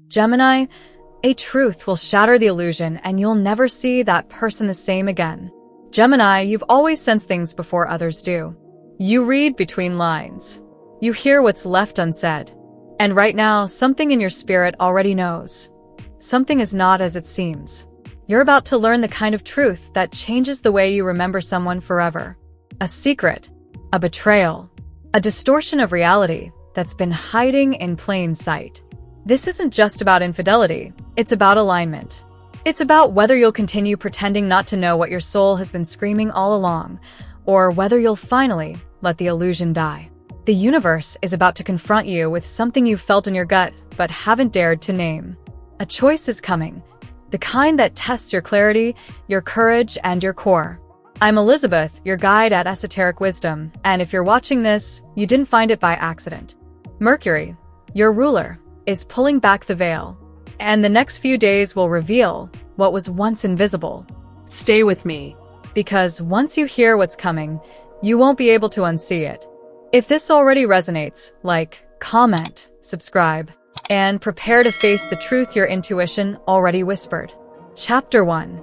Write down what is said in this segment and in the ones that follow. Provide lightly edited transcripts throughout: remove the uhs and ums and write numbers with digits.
Gemini, a truth will shatter the illusion and you'll never see that person the same again. Gemini, you've always sensed things before others do. You read between lines. You hear what's left unsaid. And right now, something in your spirit already knows. Something is not as it seems. You're about to learn the kind of truth that changes the way you remember someone forever. A secret, a betrayal, a distortion of reality that's been hiding in plain sight. This isn't just about infidelity, it's about alignment. It's about whether you'll continue pretending not to know what your soul has been screaming all along, or whether you'll finally let the illusion die. The universe is about to confront you with something you've felt in your gut but haven't dared to name. A choice is coming, the kind that tests your clarity, your courage, and your core. I'm Elizabeth, your guide at Esoteric Wisdom, and if you're watching this, you didn't find it by accident. Mercury, your ruler, is pulling back the veil, and the next few days will reveal what was once invisible. Stay with me. Because once you hear what's coming, you won't be able to unsee it. If this already resonates, like, comment, subscribe, and prepare to face the truth your intuition already whispered. Chapter 1.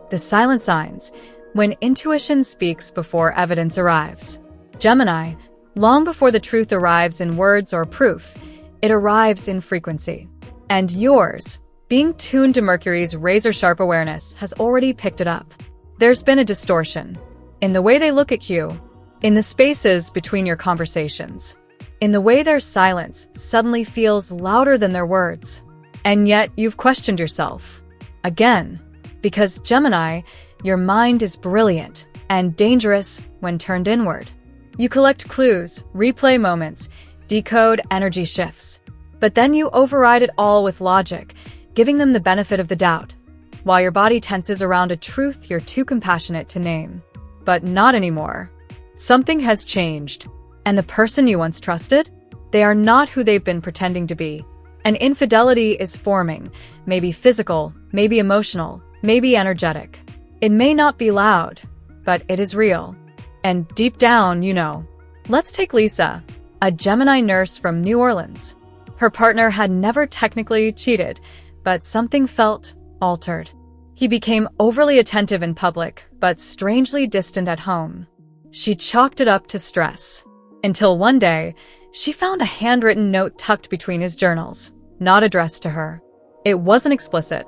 The Silent Signs, when intuition speaks before evidence arrives. Gemini, long before the truth arrives in words or proof, it arrives in frequency. And yours, being tuned to Mercury's razor-sharp awareness, has already picked it up. There's been a distortion. In the way they look at you, in the spaces between your conversations, in the way their silence suddenly feels louder than their words. And yet you've questioned yourself. Again, because Gemini, your mind is brilliant and dangerous when turned inward. You collect clues, replay moments, decode energy shifts. But then you override it all with logic, giving them the benefit of the doubt, while your body tenses around a truth you're too compassionate to name. But not anymore. Something has changed. And the person you once trusted? They are not who they've been pretending to be. An infidelity is forming, maybe physical, maybe emotional, maybe energetic. It may not be loud, but it is real. And deep down, you know. Let's take Lisa, a Gemini nurse from New Orleans. Her partner had never technically cheated, but something felt altered. He became overly attentive in public, but strangely distant at home. She chalked it up to stress. Until one day, she found a handwritten note tucked between his journals, not addressed to her. It wasn't explicit,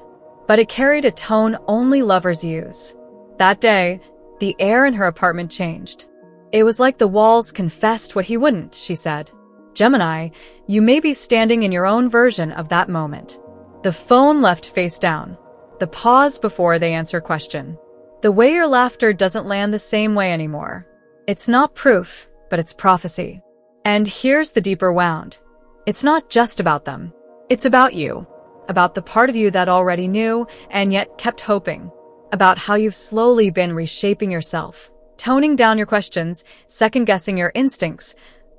but it carried a tone only lovers use. That day, the air in her apartment changed. It was like the walls confessed what he wouldn't, she said. Gemini, you may be standing in your own version of that moment. The phone left face down. The pause before they answer question. The way your laughter doesn't land the same way anymore. It's not proof, but it's prophecy. And here's the deeper wound. It's not just about them. It's about you. About the part of you that already knew and yet kept hoping. About how you've slowly been reshaping yourself, toning down your questions, second-guessing your instincts,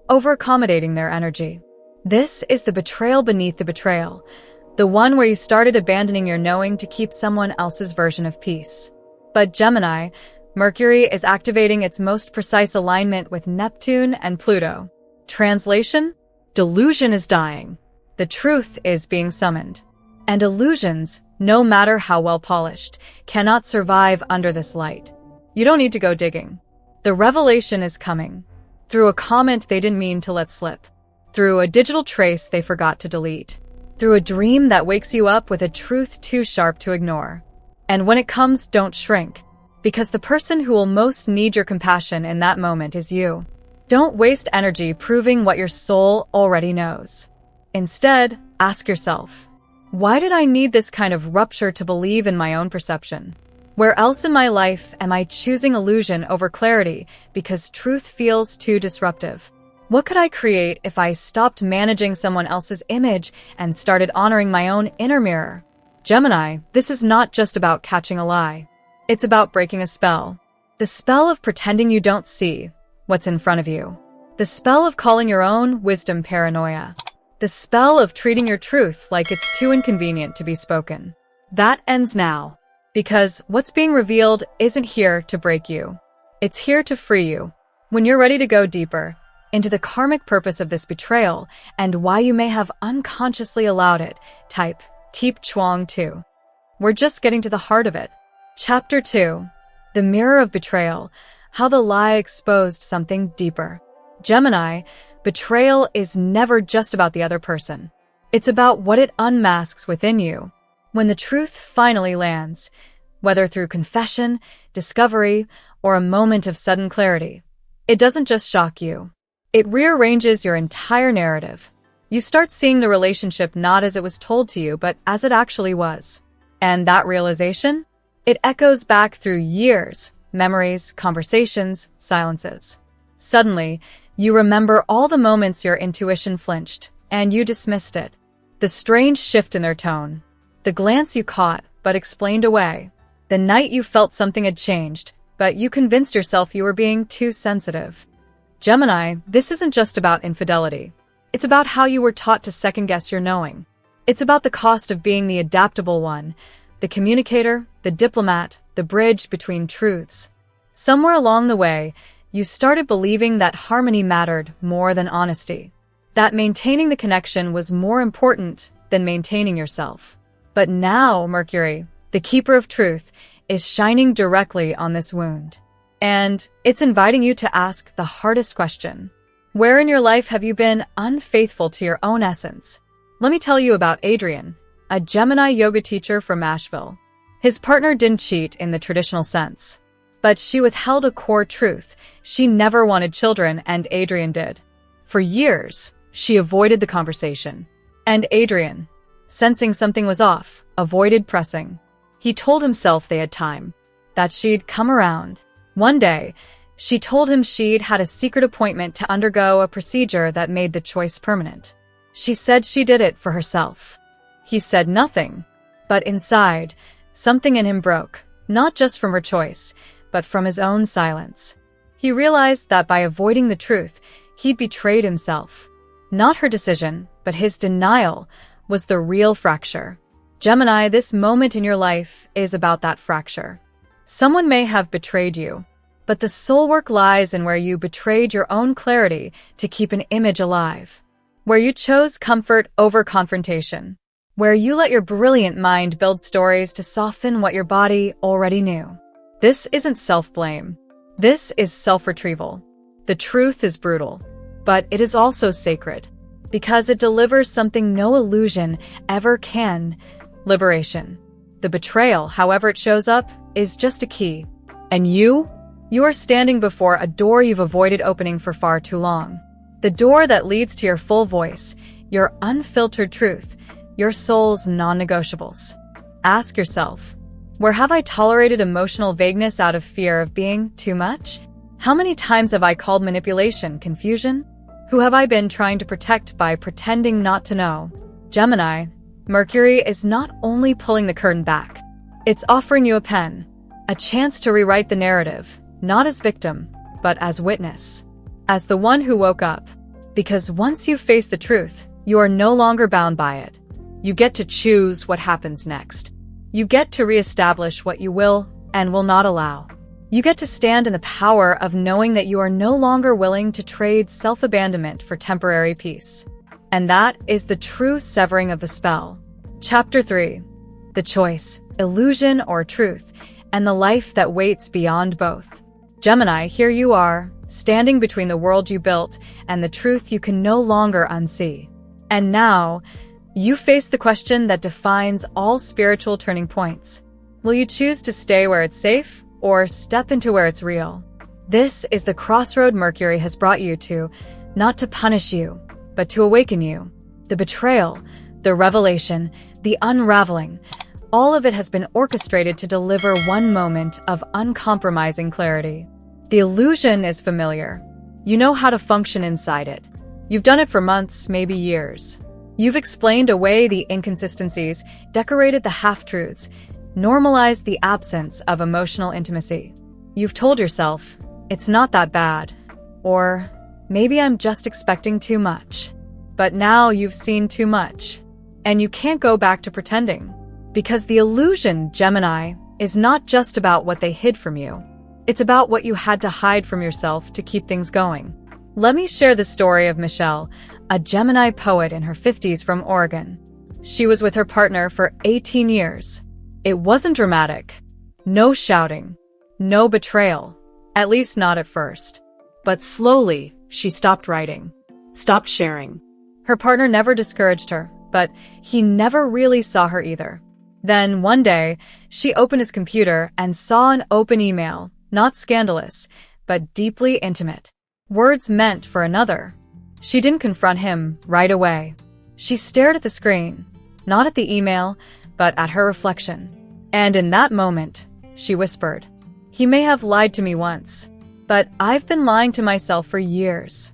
over-accommodating their energy. This is the betrayal beneath the betrayal. The one where you started abandoning your knowing to keep someone else's version of peace. But Gemini, Mercury is activating its most precise alignment with Neptune and Pluto. Translation? Delusion is dying. The truth is being summoned. And illusions, no matter how well polished, cannot survive under this light. You don't need to go digging. The revelation is coming. Through a comment they didn't mean to let slip. Through a digital trace they forgot to delete. Through a dream that wakes you up with a truth too sharp to ignore. And when it comes, don't shrink. Because the person who will most need your compassion in that moment is you. Don't waste energy proving what your soul already knows. Instead, ask yourself, why did I need this kind of rupture to believe in my own perception? Where else in my life am I choosing illusion over clarity because truth feels too disruptive? What could I create if I stopped managing someone else's image and started honoring my own inner mirror? Gemini, this is not just about catching a lie. It's about breaking a spell. The spell of pretending you don't see what's in front of you. The spell of calling your own wisdom paranoia. The spell of treating your truth like it's too inconvenient to be spoken. That ends now. Because what's being revealed isn't here to break you. It's here to free you. When you're ready to go deeper, into the karmic purpose of this betrayal and why you may have unconsciously allowed it. Type Teep Chuang 2. We're just getting to the heart of it. Chapter 2. The Mirror of Betrayal. How the lie exposed something deeper. Gemini, betrayal is never just about the other person. It's about what it unmasks within you. When the truth finally lands, whether through confession, discovery, or a moment of sudden clarity, it doesn't just shock you. It rearranges your entire narrative. You start seeing the relationship not as it was told to you, but as it actually was. And that realization? It echoes back through years, memories, conversations, silences. Suddenly, you remember all the moments your intuition flinched, and you dismissed it. The strange shift in their tone. The glance you caught, but explained away. The night you felt something had changed, but you convinced yourself you were being too sensitive. Gemini, this isn't just about infidelity. It's about how you were taught to second-guess your knowing. It's about the cost of being the adaptable one, the communicator, the diplomat, the bridge between truths. Somewhere along the way, you started believing that harmony mattered more than honesty. That maintaining the connection was more important than maintaining yourself. But now, Mercury, the keeper of truth, is shining directly on this wound. And it's inviting you to ask the hardest question. Where in your life have you been unfaithful to your own essence? Let me tell you about Adrian, a Gemini yoga teacher from Asheville. His partner didn't cheat in the traditional sense, but she withheld a core truth. She never wanted children, and Adrian did. For years, she avoided the conversation. And Adrian, sensing something was off, avoided pressing. He told himself they had time, that she'd come around. One day, she told him she'd had a secret appointment to undergo a procedure that made the choice permanent. She said she did it for herself. He said nothing, but inside, something in him broke, not just from her choice, but from his own silence. He realized that by avoiding the truth, he'd betrayed himself. Not her decision, but his denial was the real fracture. Gemini, this moment in your life is about that fracture. Someone may have betrayed you, but the soul work lies in where you betrayed your own clarity to keep an image alive, where you chose comfort over confrontation, where you let your brilliant mind build stories to soften what your body already knew. This isn't self-blame. This is self-retrieval. The truth is brutal, but it is also sacred, because it delivers something no illusion ever can: liberation. The betrayal, however it shows up, is just a key. And you are standing before a door you've avoided opening for far too long. The door that leads to your full voice, your unfiltered truth, your soul's non-negotiables. Ask yourself, where have I tolerated emotional vagueness out of fear of being too much? How many times have I called manipulation confusion? Who have I been trying to protect by pretending not to know? Gemini, Mercury is not only pulling the curtain back, it's offering you a pen, a chance to rewrite the narrative, not as victim, but as witness, as the one who woke up. Because once you face the truth, you are no longer bound by it. You get to choose what happens next. You get to reestablish what you will and will not allow. You get to stand in the power of knowing that you are no longer willing to trade self-abandonment for temporary peace. And that is the true severing of the spell. Chapter 3. The choice, illusion or truth, and the life that waits beyond both. Gemini, here you are, standing between the world you built and the truth you can no longer unsee. And now, you face the question that defines all spiritual turning points. Will you choose to stay where it's safe, or step into where it's real? This is the crossroad Mercury has brought you to, not to punish you, but to awaken you. The betrayal, the revelation, the unraveling, all of it has been orchestrated to deliver one moment of uncompromising clarity. The illusion is familiar. You know how to function inside it. You've done it for months, maybe years. You've explained away the inconsistencies, decorated the half-truths, normalized the absence of emotional intimacy. You've told yourself, it's not that bad, or maybe I'm just expecting too much. But now you've seen too much, and you can't go back to pretending. Because the illusion, Gemini, is not just about what they hid from you. It's about what you had to hide from yourself to keep things going. Let me share the story of Michelle, a Gemini poet in her 50s from Oregon. She was with her partner for 18 years. It wasn't dramatic. No shouting. No betrayal. At least not at first. But slowly, she stopped writing. Stopped sharing. Her partner never discouraged her, but he never really saw her either. Then, one day, she opened his computer and saw an open email, not scandalous, but deeply intimate. Words meant for another. She didn't confront him right away. She stared at the screen, not at the email, but at her reflection. And in that moment, she whispered, "He may have lied to me once, but I've been lying to myself for years."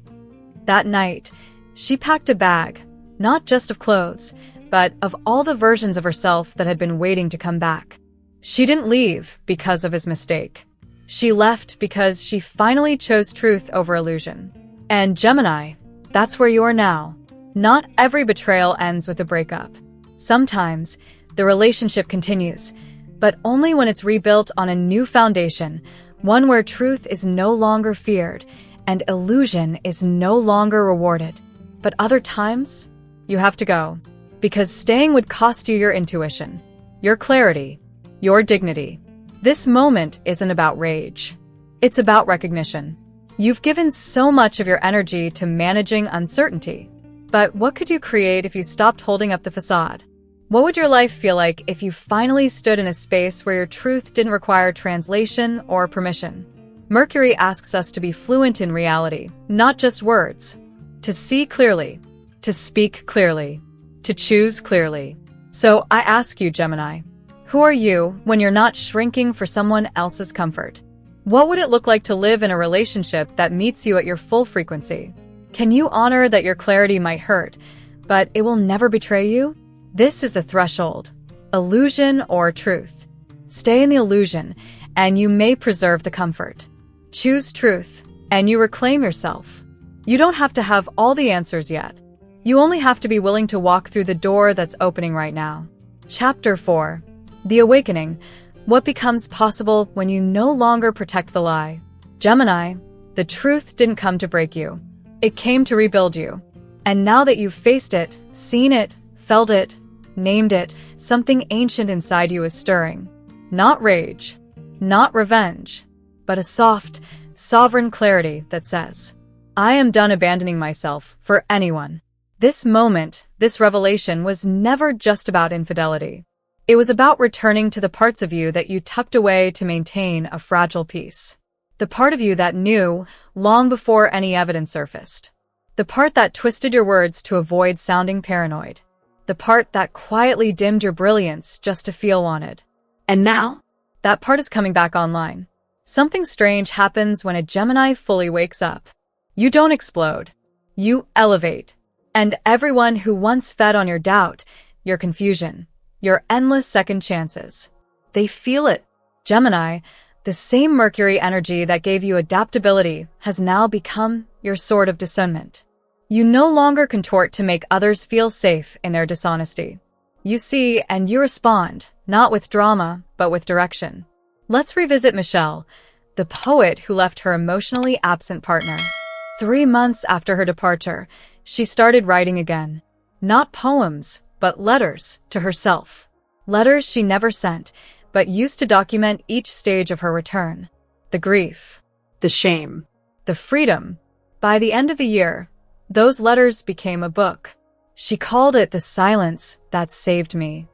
That night, she packed a bag, not just of clothes, but of all the versions of herself that had been waiting to come back. She didn't leave because of his mistake. She left because she finally chose truth over illusion. And Gemini, that's where you are now. Not every betrayal ends with a breakup. Sometimes, the relationship continues, but only when it's rebuilt on a new foundation, one where truth is no longer feared and illusion is no longer rewarded. But other times, you have to go, because staying would cost you your intuition, your clarity, your dignity. This moment isn't about rage. It's about recognition. You've given so much of your energy to managing uncertainty. But what could you create if you stopped holding up the facade? What would your life feel like if you finally stood in a space where your truth didn't require translation or permission? Mercury asks us to be fluent in reality, not just words. To see clearly, to speak clearly, to choose clearly. So I ask you, Gemini, who are you when you're not shrinking for someone else's comfort? What would it look like to live in a relationship that meets you at your full frequency? Can you honor that your clarity might hurt, but it will never betray you? This is the threshold. Illusion or truth. Stay in the illusion, and you may preserve the comfort. Choose truth, and you reclaim yourself. You don't have to have all the answers yet. You only have to be willing to walk through the door that's opening right now. Chapter 4. The Awakening. What becomes possible when you no longer protect the lie? Gemini, the truth didn't come to break you. It came to rebuild you. And now that you've faced it, seen it, felt it, named it, something ancient inside you is stirring. Not rage, not revenge, but a soft, sovereign clarity that says, I am done abandoning myself for anyone. This moment, this revelation was never just about infidelity. It was about returning to the parts of you that you tucked away to maintain a fragile peace. The part of you that knew long before any evidence surfaced. The part that twisted your words to avoid sounding paranoid. The part that quietly dimmed your brilliance just to feel wanted. And now, that part is coming back online. Something strange happens when a Gemini fully wakes up. You don't explode. You elevate. And everyone who once fed on your doubt, your confusion, your endless second chances, they feel it. Gemini, the same Mercury energy that gave you adaptability has now become your sword of discernment. You no longer contort to make others feel safe in their dishonesty. You see and you respond, not with drama, but with direction. Let's revisit Michelle, the poet who left her emotionally absent partner. 3 months after her departure, she started writing again. Not poems, but letters to herself. Letters she never sent, but used to document each stage of her return. The grief, the shame, the freedom. By the end of the year, those letters became a book. She called it The Silence That Saved Me.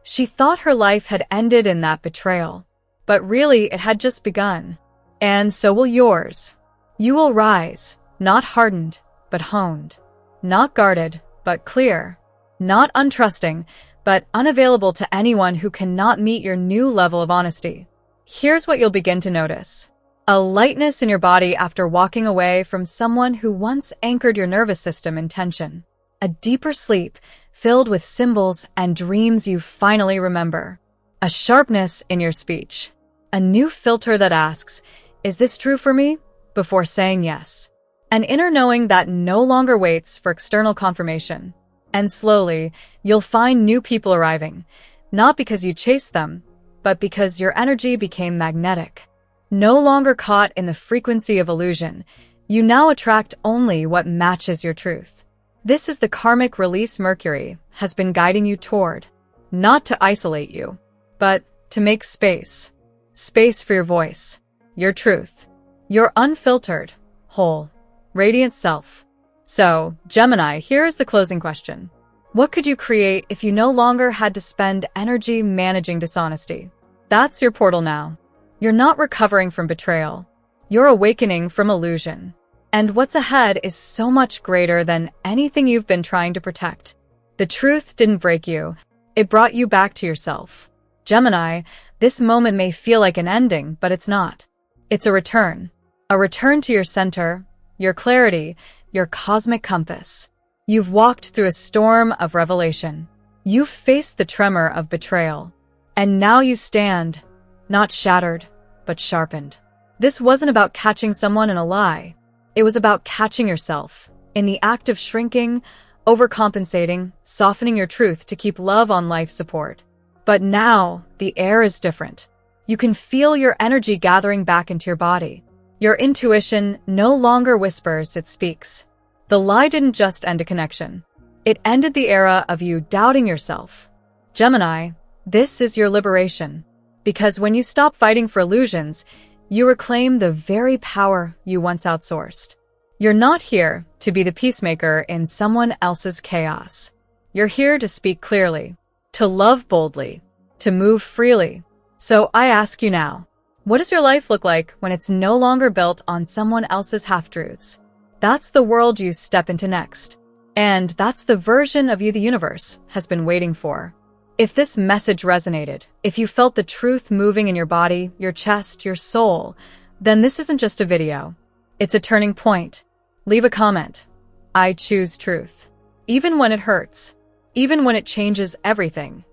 She thought her life had ended in that betrayal, but really it had just begun. And so will yours. You will rise, not hardened, but honed. Not guarded, but clear. Not untrusting, but unavailable to anyone who cannot meet your new level of honesty. Here's what you'll begin to notice. A lightness in your body after walking away from someone who once anchored your nervous system in tension. A deeper sleep, filled with symbols and dreams you finally remember. A sharpness in your speech. A new filter that asks, is this true for me? Before saying yes. An inner knowing that no longer waits for external confirmation. And slowly, you'll find new people arriving, not because you chased them, but because your energy became magnetic. No longer caught in the frequency of illusion, You now attract only what matches your truth. This is the karmic release Mercury has been guiding you toward, not to isolate you, but to make space. Space for your voice, your truth, your unfiltered, whole, radiant self. So, Gemini, here is the closing question. What could you create if you no longer had to spend energy managing dishonesty? That's your portal now. You're not recovering from betrayal. You're awakening from illusion. And what's ahead is so much greater than anything you've been trying to protect. The truth didn't break you. It brought you back to yourself. Gemini, this moment may feel like an ending, but it's not. It's a return. A return to your center, your clarity, your cosmic compass. You've walked through a storm of revelation. You've faced the tremor of betrayal. And now you stand, not shattered, but sharpened. This wasn't about catching someone in a lie. It was about catching yourself, in the act of shrinking, overcompensating, softening your truth to keep love on life support. But now, the air is different. You can feel your energy gathering back into your body. Your intuition no longer whispers, it speaks. The lie didn't just end a connection. It ended the era of you doubting yourself. Gemini, this is your liberation. Because when you stop fighting for illusions, you reclaim the very power you once outsourced. You're not here to be the peacemaker in someone else's chaos. You're here to speak clearly, to love boldly, to move freely. So I ask you now, what does your life look like when it's no longer built on someone else's half-truths? That's the world you step into next. And that's the version of you the universe has been waiting for. If this message resonated, if you felt the truth moving in your body, your chest, your soul, then this isn't just a video. It's a turning point. Leave a comment. I choose truth. Even when it hurts. Even when it changes everything.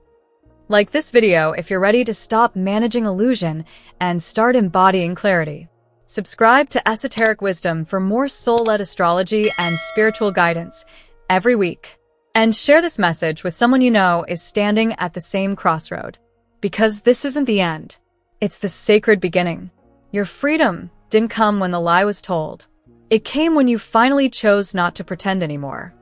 Like this video if you're ready to stop managing illusion and start embodying clarity. Subscribe to Esoteric Wisdom for more soul-led astrology and spiritual guidance every week. And share this message with someone you know is standing at the same crossroad. Because this isn't the end. It's the sacred beginning. Your freedom didn't come when the lie was told. It came when you finally chose not to pretend anymore.